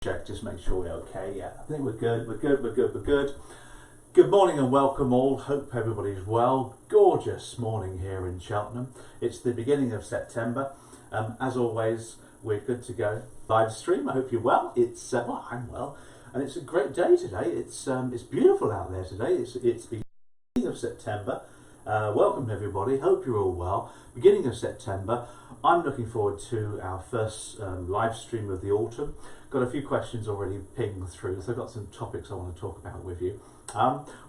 check, just make sure we're okay. Yeah, I think we're good. We're good. Good morning and welcome all. Hope everybody's well. Gorgeous morning here in Cheltenham. It's the beginning of September. As always, we're good to go. Live stream. I hope you're well. It's well, I'm well, and it's a great day today. It's beautiful out there today. It's the beginning of September. Welcome everybody. Hope you're all well. Beginning of September. I'm looking forward to our first live stream of the autumn. Got a few questions already pinged through, so I've got some topics I want to talk about with you.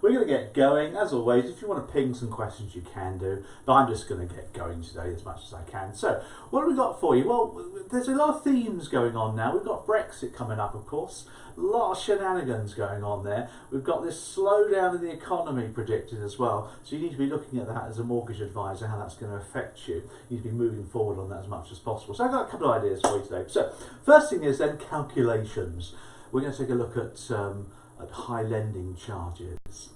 We're going to get going. As always, if you want to ping some questions, you can do, but I'm just going to get going today as much as I can. So, what have we got for you? Well, there's a lot of themes going on now. We've got Brexit coming up, of course. A lot of shenanigans going on there. We've got this slowdown in the economy predicted as well. So you need to be looking at that as a mortgage advisor, how that's going to affect you. You need to be moving forward on that as much as possible. So I've got a couple of ideas for you today. So first thing is then calculations. We're going to take a look at high lending charges.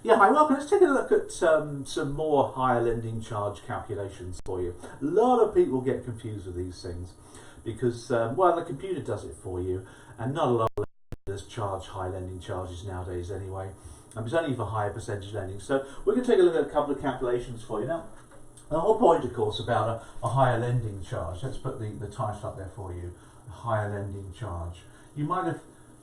Yeah, hi, welcome. Let's take a look at some more higher lending charge calculations for you. A lot of people get confused with these things because, well, the computer does it for you, and not a lot of lenders charge high lending charges nowadays anyway. And it's only for higher percentage lending. So we're going to take a look at a couple of calculations for you. Now, the whole point, of course, about a higher lending charge, let's put the title up there for you, a higher lending charge. You might have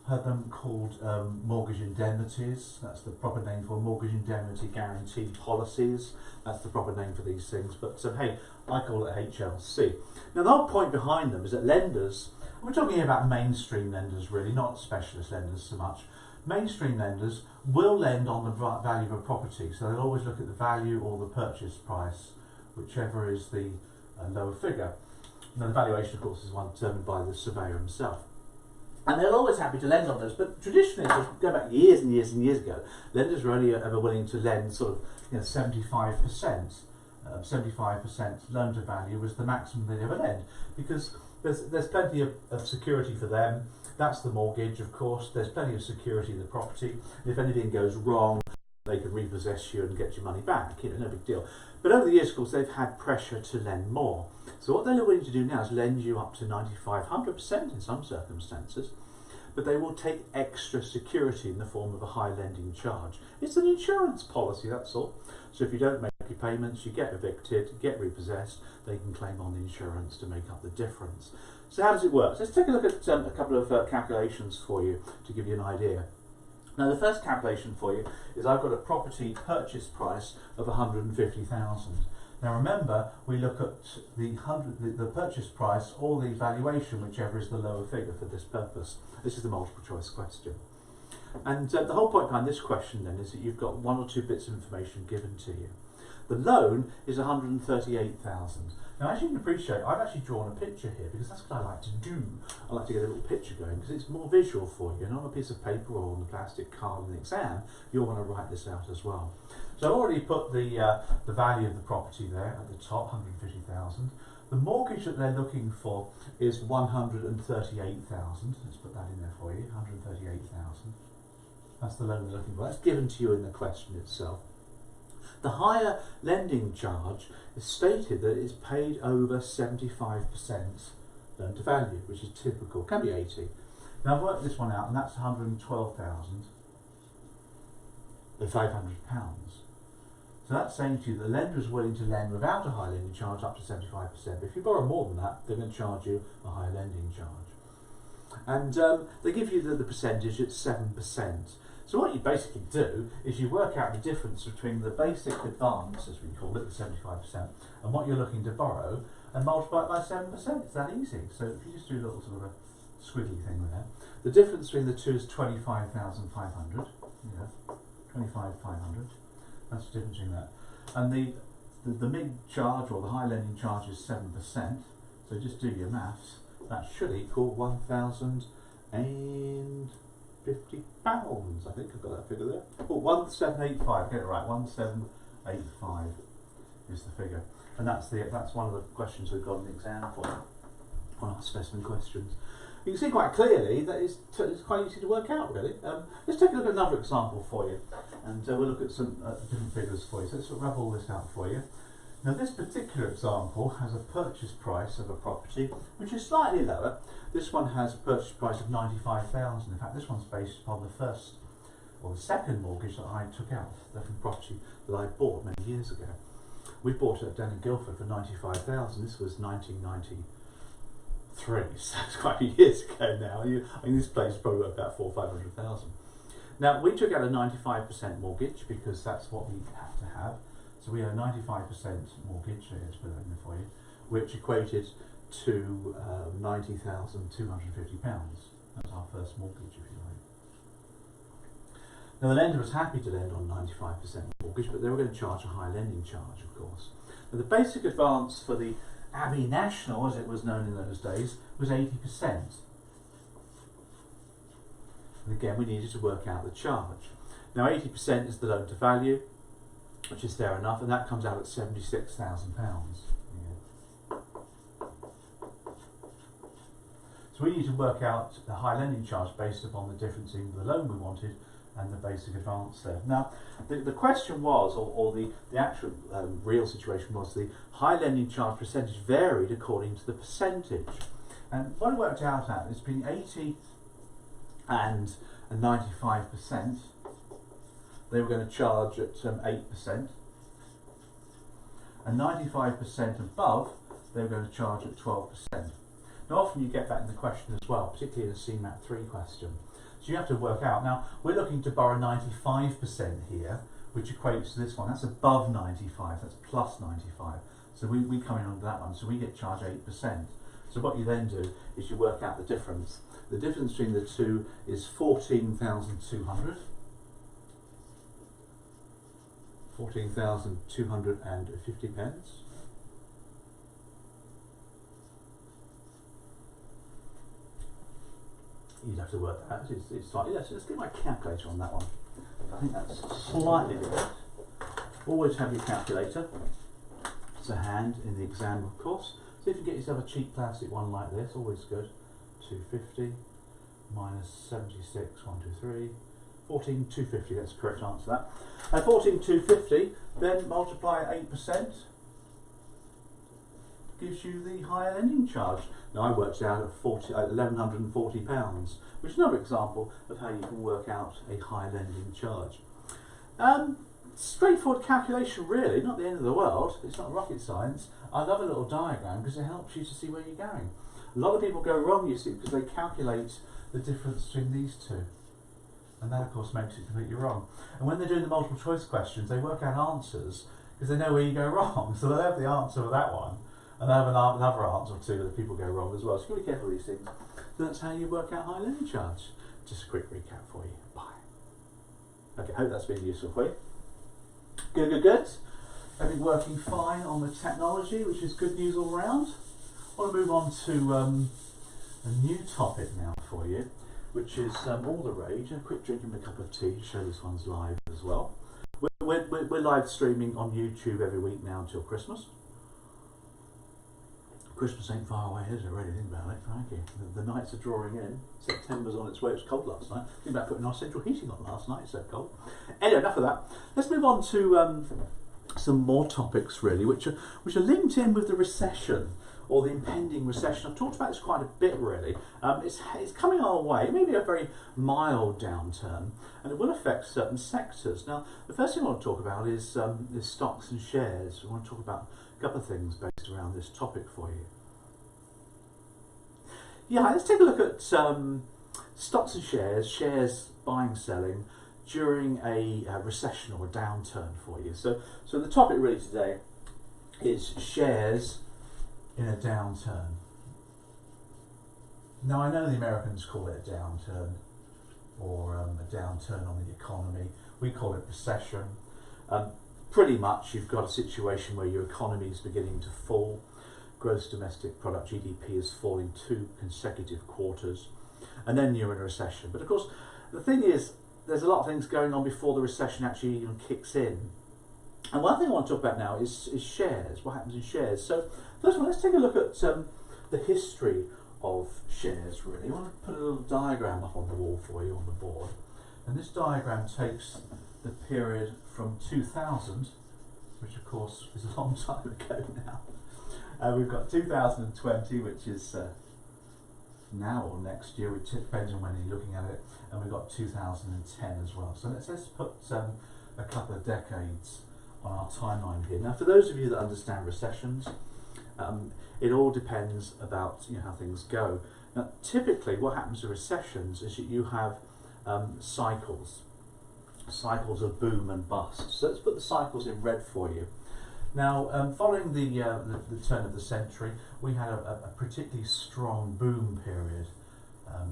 heard them called mortgage indemnities. That's the proper name for mortgage indemnity guarantee policies. That's the proper name for these things. But hey, I call it HLC. Now the whole point behind them is that lenders, we're talking about mainstream lenders really, not specialist lenders so much. Mainstream lenders will lend on the value of a property. So they'll always look at the value or the purchase price, whichever is the lower figure. Now the valuation, of course, is one determined by the surveyor himself. And they're always happy to lend on those, but traditionally, so go back years and years and years ago, lenders were only ever willing to lend sort of 75%. 75% loan to value was the maximum they'd ever lend, because there's plenty of security for them. That's the mortgage, of course. There's plenty of security in the property. If anything goes wrong, they can repossess you and get your money back. No big deal. But over the years, of course, they've had pressure to lend more. So what they're willing to do now is lend you up to 95, 100% in some circumstances, but they will take extra security in the form of a high lending charge. It's an insurance policy, that's all. So if you don't make your payments, you get evicted, get repossessed, they can claim on the insurance to make up the difference. So how does it work? So let's take a look at a couple of calculations for you to give you an idea. Now the first calculation for you is I've got a property purchase price of 150,000. Now remember, we look at the purchase price or the valuation, whichever is the lower figure for this purpose. This is the multiple choice question. And the whole point behind this question then is that you've got one or two bits of information given to you. The loan is 138,000. Now as you can appreciate, I've actually drawn a picture here because that's what I like to do. I like to get a little picture going because it's more visual for you. And on a piece of paper or on a plastic card in the exam, you'll want to write this out as well. So I've already put the value of the property there at the top, 150,000. The mortgage that they're looking for is 138,000. Let's put that in there for you, 138,000. That's the loan they're looking for. That's given to you in the question itself. The higher lending charge is stated that it's paid over 75% loan to value, which is typical. Can be 80. Now I've worked this one out, and that's 112,500 £500. So that's saying to you the lender is willing to lend without a high lending charge up to 75%. But if you borrow more than that, they're going to charge you a higher lending charge. And they give you the percentage at 7%. So what you basically do is you work out the difference between the basic advance, as we call it, the 75%, and what you're looking to borrow, and multiply it by 7%. It's that easy. So if you just do a little sort of a squiggly thing with that, the difference between the two is 25,500. 25,500. That's the difference between that. And the MIG charge or the high lending charge is 7%. So just do your maths. That should equal £1,050. I think I've got that figure there. Oh, 1785. Get it right. 1785 is the figure, and that's one of the questions we've got in the exam for on our specimen questions. You can see quite clearly that it's quite easy to work out, really. Let's take a look at another example for you, and we'll look at some different figures for you. So let's rub all this out for you. Now this particular example has a purchase price of a property which is slightly lower. This one has a purchase price of 95,000. In fact, this one's based upon the first or the second mortgage that I took out from property that I bought many years ago. We bought it down in Guildford for 95,000. This was 1993, so it's quite a few years ago now. I mean, this place is probably worth about 400,000 or 500,000. Now, we took out a 95% mortgage because that's what we have to have. So we had a 95% mortgage, so let's put that in there for you, which equated to £90,250. That was our first mortgage, if you like. Now the lender was happy to lend on 95% mortgage, but they were going to charge a high lending charge, of course. Now the basic advance for the Abbey National, as it was known in those days, was 80%. And again, we needed to work out the charge. Now 80% is the loan to value, which is fair enough, and that comes out at £76,000. So we need to work out the high lending charge based upon the difference in the loan we wanted and the basic advance there. Now, the question was, or the actual real situation was, the high lending charge percentage varied according to the percentage. And what it worked out at is between 80 and 95%, they were going to charge at 8%, and 95% above, they were going to charge at 12%. Now often you get that in the question as well, particularly in a CeMAP 3 question. So you have to work out, now we're looking to borrow 95% here, which equates to this one. That's above 95, that's plus 95. So we come in under that one, so we get charged 8%. So what you then do is you work out the difference. The difference between the two is 14,200. 14,250 pence. You'd have to work that out. It's slightly less. Let's get my calculator on that one. I think that's slightly different. Always have your calculator to hand in the exam, of course. So if you get yourself a cheap plastic one like this, always good. 250 minus 76, 123. 14,250, that's the correct answer to that. And 14,250, then multiply 8%, gives you the higher lending charge. Now I worked out at £1,140, which is another example of how you can work out a high lending charge. Straightforward calculation really, not the end of the world, it's not rocket science. I love a little diagram because it helps you to see where you're going. A lot of people go wrong, you see, because they calculate the difference between these two. And that of course makes it completely wrong. And when they're doing the multiple choice questions, they work out answers because they know where you go wrong. So they'll have the answer for that one, and they'll have another answer or two that people go wrong as well. So be careful with these things. So that's how you work out high lending charge. Just a quick recap for you. Bye. Okay, hope that's been useful for you. Good, good, good. Everything working fine on the technology, which is good news all round. I want to move on to a new topic now for you, which is all the rage. A quick drink and a cup of tea to show this one's live as well. We're live streaming on YouTube every week now until Christmas. Christmas ain't far away, is it? Really, think about it. Crikey. The nights are drawing in. September's on its way. It was cold last night. Think about putting our central heating on last night. It's so cold. Anyway, enough of that. Let's move on to some more topics really, which are linked in with the recession or the impending recession. I've talked about this quite a bit really. It's coming our way. It may be a very mild downturn, and it will affect certain sectors. Now, the first thing I want to talk about is stocks and shares. I want to talk about a couple of things based around this topic for you. Yeah, let's take a look at stocks and shares buying, selling during a recession or a downturn for you. So the topic really today is shares in a downturn. Now I know the Americans call it a downturn or a downturn on the economy. We call it recession. Pretty much you've got a situation where your economy is beginning to fall. Gross domestic product, GDP, is falling 2 consecutive quarters, and then you're in a recession. But of course, the thing is, there's a lot of things going on before the recession actually even kicks in. And one thing I want to talk about now is shares, what happens in shares. So first of all, let's take a look at the history of shares really. I want to put a little diagram up on the wall for you on the board. And this diagram takes the period from 2000 which of course is a long time ago now. We've got 2020, which is now or next year, which depends on when you're looking at it, and we've got 2010 as well. So let's put a couple of decades on our timeline here. Now, for those of you that understand recessions, it all depends about how things go. Now, typically, what happens to recessions is that you have cycles of boom and bust. So let's put the cycles in red for you. Now, following the turn of the century, we had a particularly strong boom period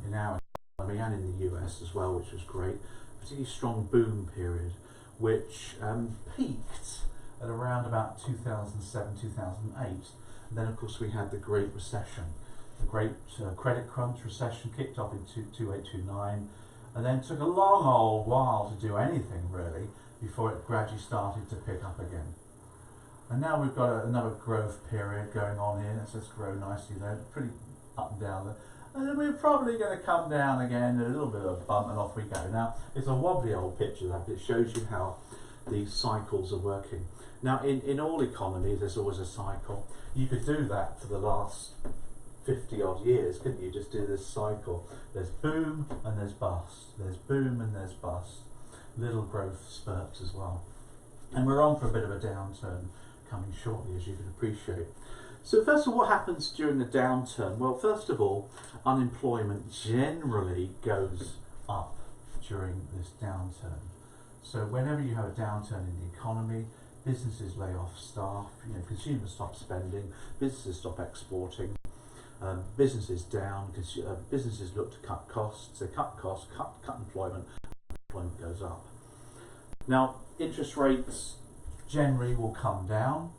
in our economy and in the US as well, which was great. A particularly strong boom period, which peaked at around about 2007, 2008. And then, of course, we had the Great Recession. The Great Credit Crunch Recession kicked off in 2008-2009, and then took a long old while to do anything, really, before it gradually started to pick up again. And now we've got another growth period going on here. Let's just grow nicely there, pretty up and down there. And then we're probably going to come down again, a little bit of a bump, and off we go. Now, it's a wobbly old picture, that, but it shows you how these cycles are working. Now, in all economies, there's always a cycle. You could do that for the last 50 odd years, couldn't you? Just do this cycle. There's boom and there's bust. There's boom and there's bust. Little growth spurts as well. And we're on for a bit of a downturn coming shortly, as you can appreciate. So first of all, what happens during the downturn? Well, first of all, unemployment generally goes up during this downturn. So whenever you have a downturn in the economy, businesses lay off staff, consumers stop spending, businesses stop exporting, businesses down, businesses look to cut costs, they cut costs, cut employment goes up. Now, interest rates generally will come down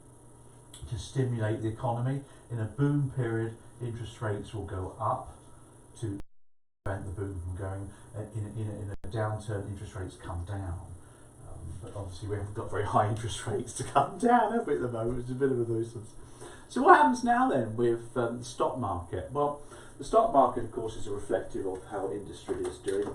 to stimulate the economy. In a boom period, interest rates will go up to prevent the boom from going. In a downturn, interest rates come down. But obviously we haven't got very high interest rates to come down, have we, at the moment? It's a bit of a nuisance. So what happens now then with the stock market? Well, the stock market, of course, is a reflective of how industry is doing.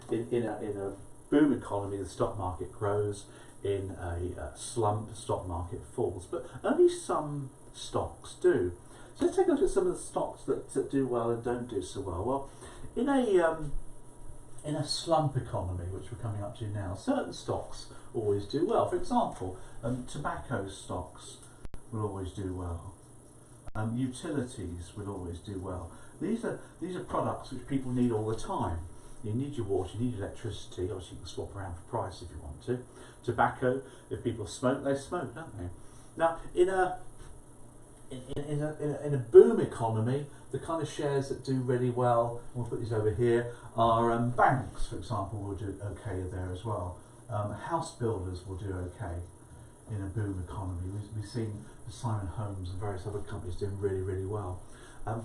In a boom economy, the stock market grows. In a slump, the stock market falls. But only some stocks do. So let's take a look at some of the stocks that do well and don't do so well. Well, in a slump economy, which we're coming up to now, certain stocks always do well. For example, tobacco stocks will always do well. Utilities will always do well. These are products which people need all the time. You need your water, you need electricity. Obviously, you can swap around for price if you want to. Tobacco, if people smoke, they smoke, don't they? Now, in a boom economy, the kind of shares that do really well, we'll put these over here, are banks, for example, will do okay there as well. House builders will do okay in a boom economy. We've seen Simon Homes and various other companies doing really, really well.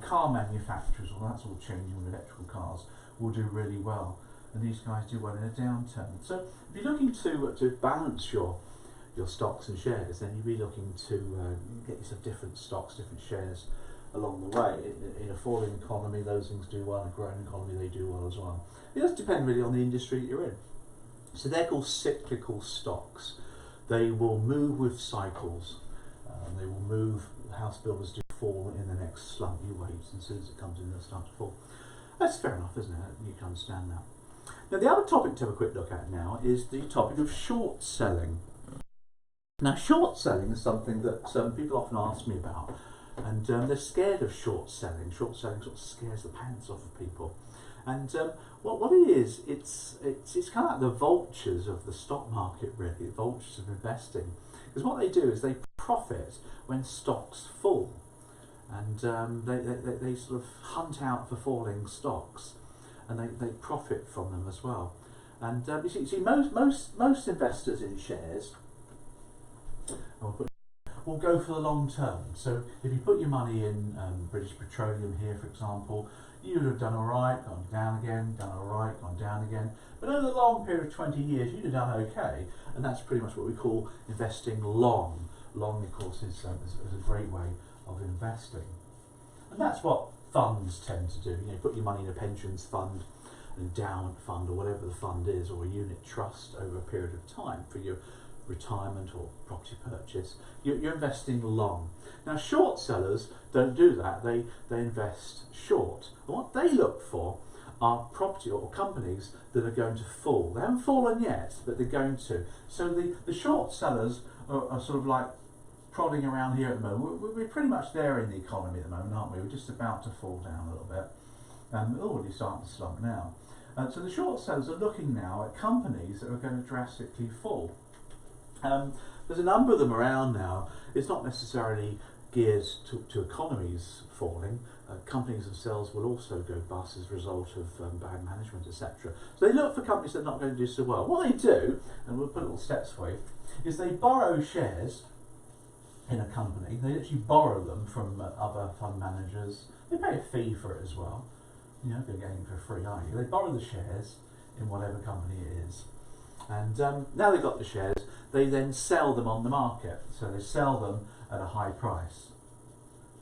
Car manufacturers, well, that's all changing with electrical cars, will do really well, and these guys do well in a downturn. So if you're looking to balance your stocks and shares, then you'd be looking to get yourself different stocks, different shares along the way. In a falling economy, those things do well. In a growing economy, they do well as well. It does depend really on the industry that you're in. So they're called cyclical stocks. They will move with cycles. They will move. House builders do fall in the next slump. You wait, and as soon as it comes in, they'll start to fall. That's fair enough, isn't it? You can understand that. Now, the other topic to have a quick look at now is the topic of short selling. Now, short selling is something that people often ask me about, and they're scared of short selling. Short selling sort of scares the pants off of people. And what it is, it's kind of like the vultures of the stock market, really, the vultures of investing. Because what they do is they profit when stocks fall. And they sort of hunt out for falling stocks, and they profit from them as well. And you see, most investors in shares will go for the long term. So if you put your money in British Petroleum here, for example, you would have done all right, gone down again, done all right, gone down again. But over the long period of 20 years, you'd have done okay. And that's pretty much what we call investing long. Long, of course, is a great way of investing. And that's what funds tend to do. You put your money in a pensions fund, an endowment fund, or whatever the fund is, or a unit trust over a period of time for your retirement or property purchase. You're investing long. Now short sellers don't do that, they invest short. And what they look for are property or companies that are going to fall. They haven't fallen yet, but they're going to. So the short sellers are sort of like prodding around here at the moment. We're pretty much there in the economy at the moment, aren't we? We're just about to fall down a little bit. We're already starting to slump now. So the short sellers are looking now at companies that are going to drastically fall. There's a number of them around now. It's not necessarily geared to economies falling. Companies themselves will also go bust as a result of bad management, etc. So they look for companies that are not going to do so well. What they do, and we'll put little steps for you, is they borrow shares in a company. They actually borrow them from other fund managers. They pay a fee for it as well. You're not going to get anything for free, are you? They borrow the shares in whatever company it is. And now they've got the shares, they then sell them on the market. So they sell them at a high price,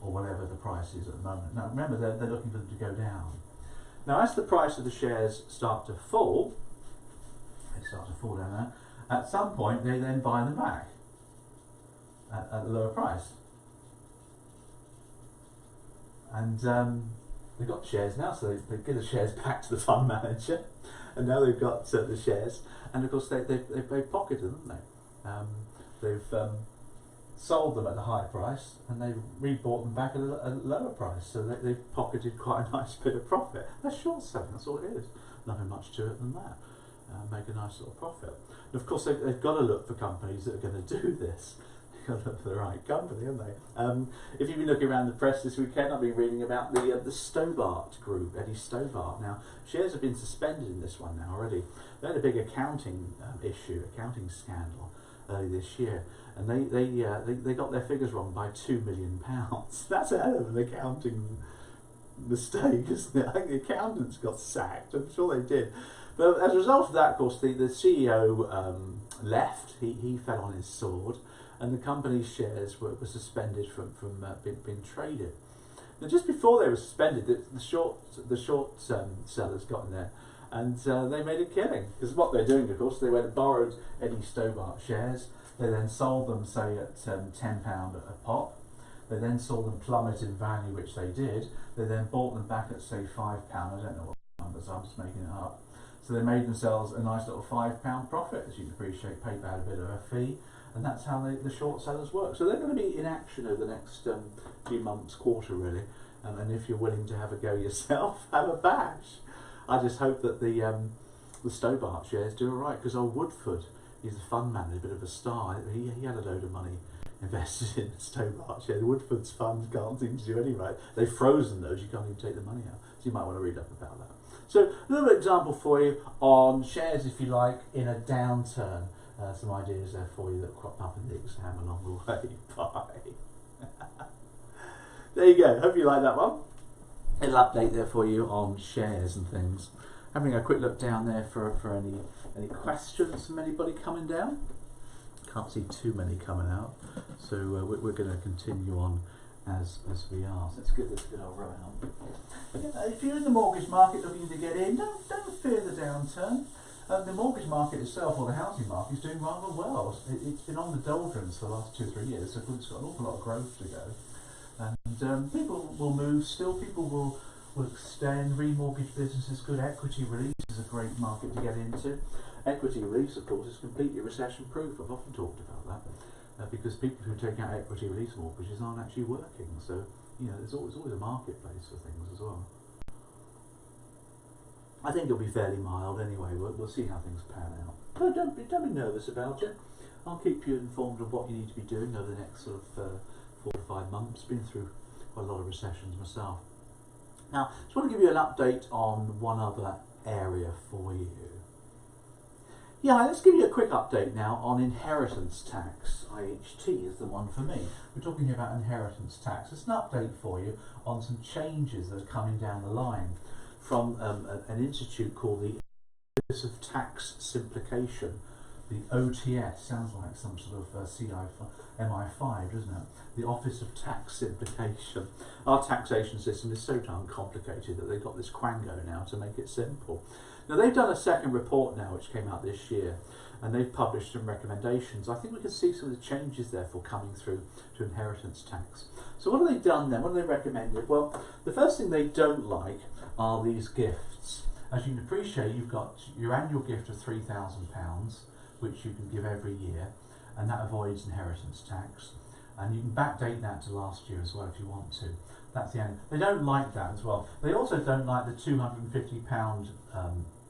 or whatever the price is at the moment. Now remember, they're looking for them to go down. Now as the price of the shares start to fall, they start to fall down there, at some point they then buy them back at a lower price. And they've got shares now, so they give the shares back to the fund manager, and now they've got the shares, and of course they've pocketed them, haven't they? They've sold them at a high price, and they've rebought them back at a lower price, so they've pocketed quite a nice bit of profit. That's short selling, that's all it is. Nothing much to it than that. Make a nice little profit. And of course they've got to look for companies that are going to do this. Got to look for the right company, haven't they? If you've been looking around the press this weekend, I've been reading about the Stobart group, Eddie Stobart. Now, shares have been suspended in this one now already. They had a big accounting accounting scandal early this year, and they got their figures wrong by £2 million. That's a hell of an accounting mistake, isn't it? I think the accountants got sacked. I'm sure they did. But as a result of that, of course, the CEO left. He fell on his sword, and the company's shares were suspended from being traded. Now, just before they were suspended, the short sellers got in there, and they made a killing. Because what they're doing, of course, they went and borrowed Eddie Stobart shares. They then sold them, say, at £10 a pop. They then saw them plummet in value, which they did. They then bought them back at, say, £5. I don't know what numbers, I'm just making it up. So they made themselves a nice little £5 profit, as you can appreciate, paid out a bit of a fee. And that's how the short sellers work. So they're going to be in action over the next few months, quarter really. And if you're willing to have a go yourself, have a bash. I just hope that the Stobart shares do all right, because old Woodford, he's a fund manager, a bit of a star. He had a load of money invested in the Stobart shares. Woodford's funds can't seem to do any right. They've frozen those, you can't even take the money out. So you might want to read up about that. So a little example for you on shares, if you like, in a downturn. Some ideas there for you that crop up in the exam along the way. Bye. There you go. Hope you like that one. A little update there for you on shares and things. Having a quick look down there for any questions from anybody coming down. Can't see too many coming out, so we're going to continue on as we are. So let's give this a good old round. If you're in the mortgage market looking to get in, don't fear the downturn. The mortgage market itself, or the housing market, is doing rather well. It's been on the doldrums for the last 2 or 3 years, so it's got an awful lot of growth to go. And people will move still, people will extend, remortgage businesses, good equity release is a great market to get into. Equity release, of course, is completely recession proof. I've often talked about that, because people who take out equity release mortgages aren't actually working, so there's always a marketplace for things as well. I think it'll be fairly mild anyway. We'll see how things pan out. No, don't be nervous about it. I'll keep you informed of what you need to be doing over the next sort of 4 to 5 months. Been through quite a lot of recessions myself. Now, just want to give you an update on one other area for you. Yeah, let's give you a quick update now on inheritance tax. IHT is the one for me. We're talking about inheritance tax. It's an update for you on some changes that are coming down the line from an institute called the Office of Tax Simplification. The OTS sounds like some sort of MI5, doesn't it? The Office of Tax Simplification. Our taxation system is so darn complicated that they've got this quango now to make it simple. Now they've done a second report now which came out this year, and they've published some recommendations. I think we can see some of the changes therefore coming through to inheritance tax. So what have they done then? What have they recommended? Well, the first thing they don't like are these gifts. As you can appreciate, you've got your annual gift of £3,000, which you can give every year, and that avoids inheritance tax. And you can backdate that to last year as well if you want to. That's the end. They don't like that as well. They also don't like the £250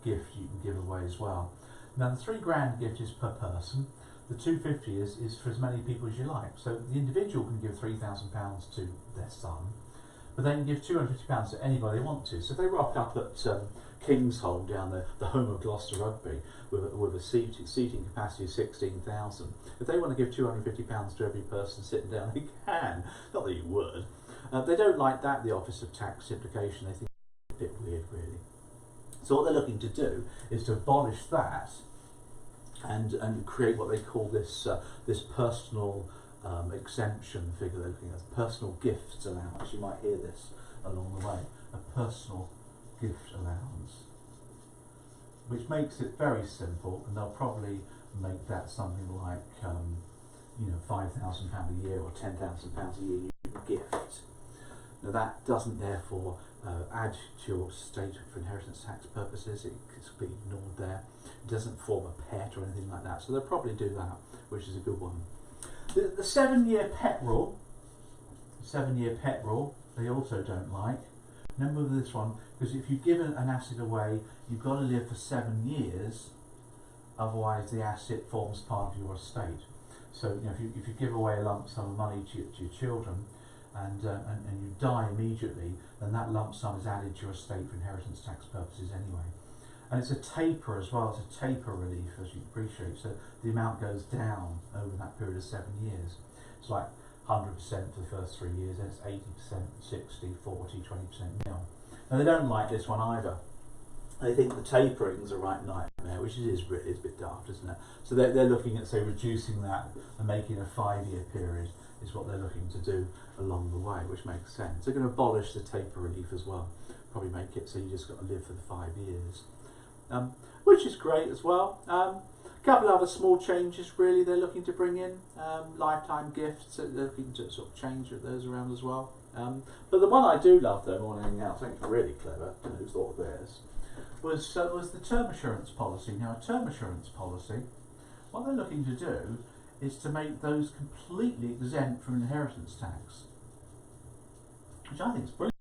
gift you can give away as well. Now the £3,000 gift is per person. The £250 is for as many people as you like. So the individual can give £3,000 to their son, but they can give £250 to anybody they want to. So if they rock up at Kingsholm down the home of Gloucester Rugby with a seating capacity of 16,000, if they want to give £250 to every person sitting down, they can. Not that you would. They don't like that, the Office of Tax Simplification. They think it's a bit weird, really. So what they're looking to do is to abolish that and create what they call this personal exemption figure. They're looking at personal gifts allowance. You might hear this along the way. A personal gift allowance, which makes it very simple, and they'll probably make that something like £5,000 a year or £10,000 a year you can gift. Now that doesn't therefore add to your estate for inheritance tax purposes. It's completely ignored there. It doesn't form a pet or anything like that, so they'll probably do that, which is a good one. The 7-year pet rule, they also don't like. Remember this one, because if you give an asset away, you've got to live for 7 years, otherwise the asset forms part of your estate. So if you give away a lump sum of money to your children, and you die immediately, then that lump sum is added to your estate for inheritance tax purposes anyway. And it's a taper as well, it's a taper relief, as you appreciate, so the amount goes down over that period of 7 years. It's like 100% for the first 3 years, then it's 80%, 60, 40, 20% nil. Now they don't like this one either. They think the tapering's a right nightmare, which it is a bit daft, isn't it? So they're looking at, say, reducing that and making a 5-year period is what they're looking to do along the way, which makes sense. They're going to abolish the taper relief as well, probably make it so you just got to live for the 5 years, which is great as well. A couple of other small changes really they're looking to bring in, lifetime gifts, they're looking to sort of change those around as well. But the one I do love though, more than anything else, I think it's really clever, I don't know who thought of this, was the term assurance policy. Now a term assurance policy, what they're looking to do is to make those completely exempt from inheritance tax, which I think is brilliant.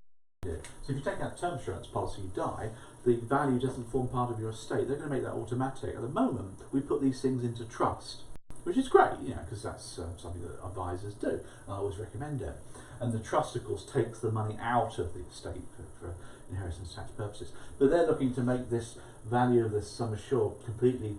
So if you take out term assurance policy, you die, the value doesn't form part of your estate. They're going to make that automatic. At the moment, we put these things into trust, which is great, because that's something that advisors do. I always recommend it. And the trust, of course, takes the money out of the estate for inheritance tax purposes. But they're looking to make this value of this sum assured completely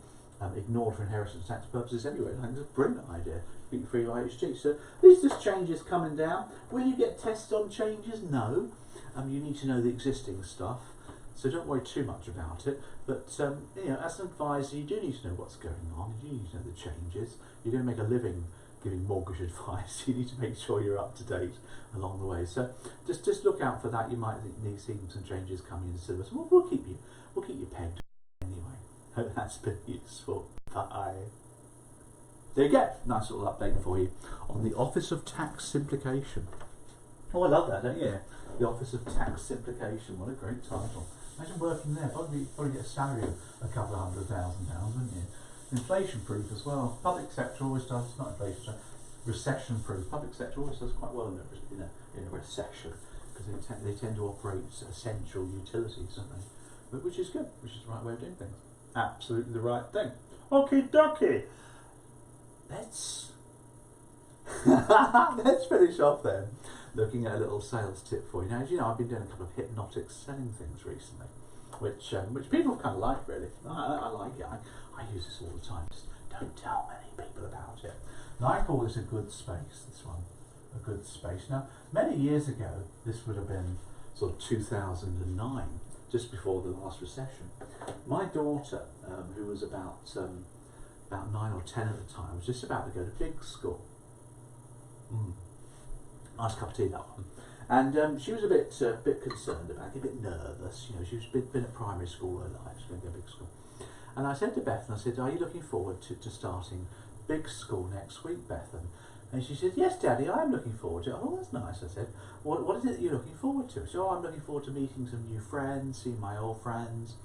ignored for inheritance tax purposes anyway. I think it's a brilliant idea. Completely free IHT. So these just changes coming down. Will you get tested on changes? No. You need to know the existing stuff, so don't worry too much about it. But as an advisor, you do need to know what's going on. You do need to know the changes. You're going to make a living giving mortgage advice. You need to make sure you're up to date along the way. So just look out for that. You might need seeing some changes coming into syllabus. We'll keep you pegged anyway. Hope that's been useful. Bye. There you go. Nice little update for you on the Office of Tax Simplification. Oh, I love that, don't you? The Office of Tax Simplification. What a great title. Imagine working there. Probably get a salary of a couple of £100,000, wouldn't you? Inflation proof as well. Public sector always does. It's not inflation. Recession proof. Public sector always does quite well in a recession, because they tend to operate essential utilities, don't they? But which is good. Which is the right way of doing things. Absolutely the right thing. Okie dokie. Let's finish off then, looking at a little sales tip for you. Now, as you know, I've been doing a couple of hypnotic selling things recently, which people kind of like, really. I like it. I use this all the time. Just don't tell many people about it. Now, I call this a good space, this one. A good space. Now, many years ago, this would have been sort of 2009, just before the last recession. My daughter, who was about 9 or 10 at the time, was just about to go to big school. Nice cup of tea, that one. And she was a bit concerned about it, a bit nervous. You know, she's been at primary school her life, she's going to go to big school. And I said to Beth, I said, are you looking forward to starting big school next week, Beth? And she said, yes, Daddy, I am looking forward to it. Oh, that's nice, I said. What is it that you're looking forward to? She said, oh, I'm looking forward to meeting some new friends, seeing my old friends,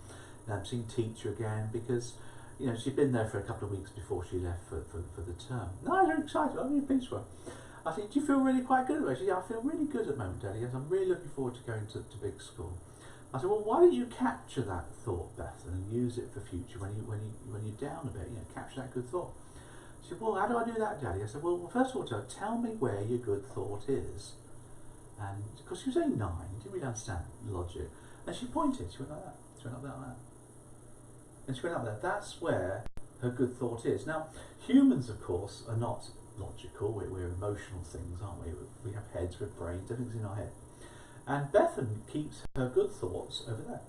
seeing teacher again, because, you know, she'd been there for a couple of weeks before she left for the term. No, I was very excited. I'm really pleased for her. I said, do you feel really quite good at it? She said, yeah, I feel really good at the moment, Daddy. Yes, I'm really looking forward to going to big school. I said, well, why don't you capture that thought, Beth, and use it for future when you're down a bit, you know, capture that good thought. She said, well, how do I do that, Daddy? I said, well, first of all, tell me where your good thought is. And because she was only 9, didn't really understand logic. And she pointed, she went like that, she went up there like that. And she went up there, that's where her good thought is. Now, humans, of course, are not logical, we're emotional things, aren't we? We have heads, we have brains, everything's in our head. And Bethan keeps her good thoughts over there.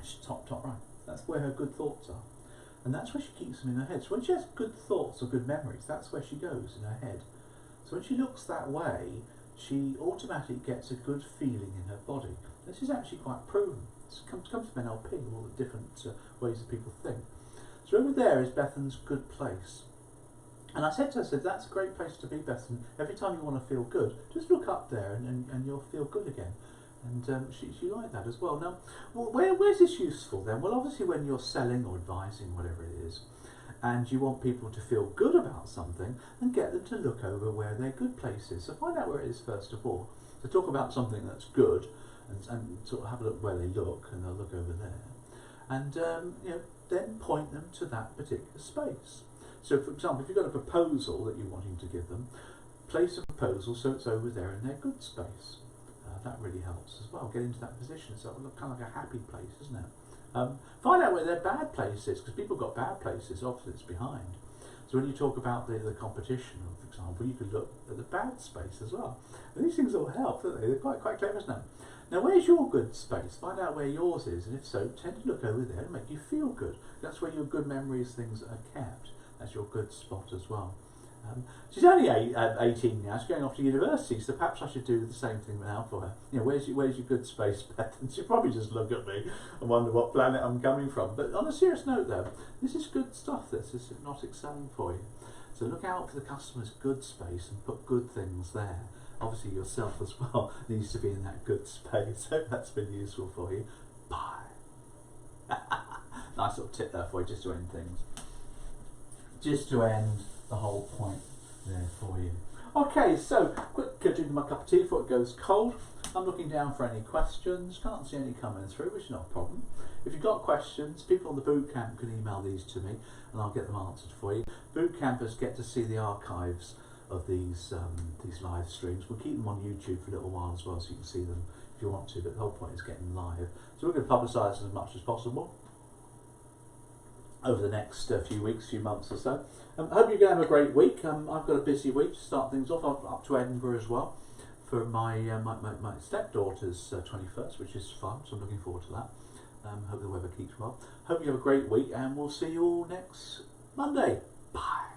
She's top right. That's where her good thoughts are. And that's where she keeps them in her head. So when she has good thoughts or good memories, that's where she goes in her head. So when she looks that way, she automatically gets a good feeling in her body. This is actually quite proven. It comes from NLP, all the different ways that people think. So over there is Bethan's good place. And I said to her, that's a great place to be, Bethan. Every time you want to feel good, just look up there and you'll feel good again. And she liked that as well. Now, where's this useful then? Well, obviously when you're selling or advising, whatever it is, and you want people to feel good about something, then get them to look over where their good place is. So find out where it is first of all. So talk about something that's good, and sort of have a look where they look, and they'll look over there. And you know, then point them to that particular space. So, for example, if you've got a proposal that you're wanting to give them, place a proposal so it's over there in their good space. That really helps as well. Get into that position. It's kind of like a happy place, isn't it? Find out where their bad place is, because people have got bad places, often it's behind. So when you talk about the competition, for example, you could look at the bad space as well. And these things all help, don't they? They're quite clever, isn't it? Now, where's your good space? Find out where yours is, and if so, tend to look over there and make you feel good. That's where your good memories, things are kept. That's your good spot as well. She's only 18 now. She's going off to university, so perhaps I should do the same thing now for her. You know, where's your good space, Beth? And she'll probably just look at me and wonder what planet I'm coming from. But on a serious note, though, this is good stuff. This is hypnotic selling for you. So look out for the customer's good space and put good things there. Obviously, yourself as well needs to be in that good space. Hope that's been useful for you. Bye. Nice little tip there for you, just to end things. Just to end the whole point there for you. Okay, so quick drinking my cup of tea before it goes cold. I'm looking down for any questions. Can't see any coming through, which is not a problem. If you've got questions, people on the boot camp can email these to me and I'll get them answered for you. Boot campers get to see the archives of these live streams. We'll keep them on YouTube for a little while as well, so you can see them if you want to, but the whole point is getting them live. So we're going to publicise as much as possible over the next few weeks, few months or so. I hope you're going to have a great week. I've got a busy week to start things off. I'm up to Edinburgh as well for my stepdaughter's 21st, which is fun, so I'm looking forward to that. Hope the weather keeps well. Hope you have a great week, and we'll see you all next Monday. Bye.